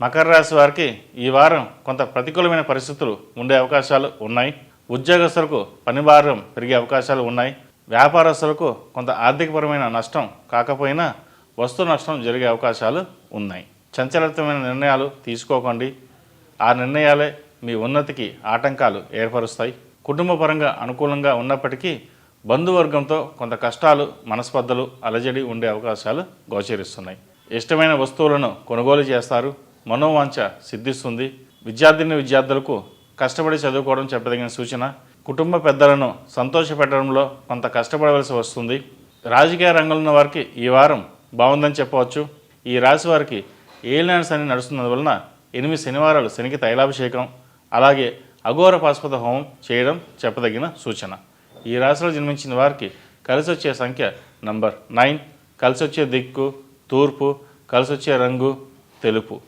మకర రాశి వారికి ఈ వారం కొంత ప్రతికూలమైన పరిస్థితులు ఉండే అవకాశాలు ఉన్నాయి. ఉద్యోగస్తులకు పని భారం పెరిగే అవకాశాలు ఉన్నాయి. వ్యాపారస్తులకు కొంత ఆర్థికపరమైన నష్టం కాకపోయినా వస్తు నష్టం జరిగే అవకాశాలు ఉన్నాయి. చంచలతమైన నిర్ణయాలు తీసుకోకండి. ఆ నిర్ణయాలే మీ ఉన్నతికి ఆటంకాలు ఏర్పరుస్తాయి. కుటుంబపరంగా అనుకూలంగా ఉన్నప్పటికీ బంధువర్గంతో కొంత కష్టాలు, మనస్పర్ధలు, అలజడి ఉండే అవకాశాలు గోచరిస్తున్నాయి. ఇష్టమైన వస్తువులను కొనుగోలు చేస్తారు. మనోవాంఛ సిద్ధిస్తుంది. విద్యార్థులకు కష్టపడి చదువుకోవడం చెప్పదగిన సూచన. కుటుంబ పెద్దలను సంతోషపెట్టడంలో కొంత కష్టపడవలసి వస్తుంది. రాజకీయ రంగంలో ఉన్న వారికి ఈ వారం బాగుందని చెప్పవచ్చు. ఈ రాశి వారికి ఏలినాటి శని నడుస్తున్నందువలన 8 శనివారాలు శనికి తైలాభిషేకం, అలాగే అఘోర పాశుపత హోమం చేయడం చెప్పదగిన సూచన. ఈ రాశిలో జన్మించిన వారికి కలిసి వచ్చే సంఖ్య నంబర్ 9, కలిసి వచ్చే దిక్కు తూర్పు, కలిసి వచ్చే రంగు తెలుపు.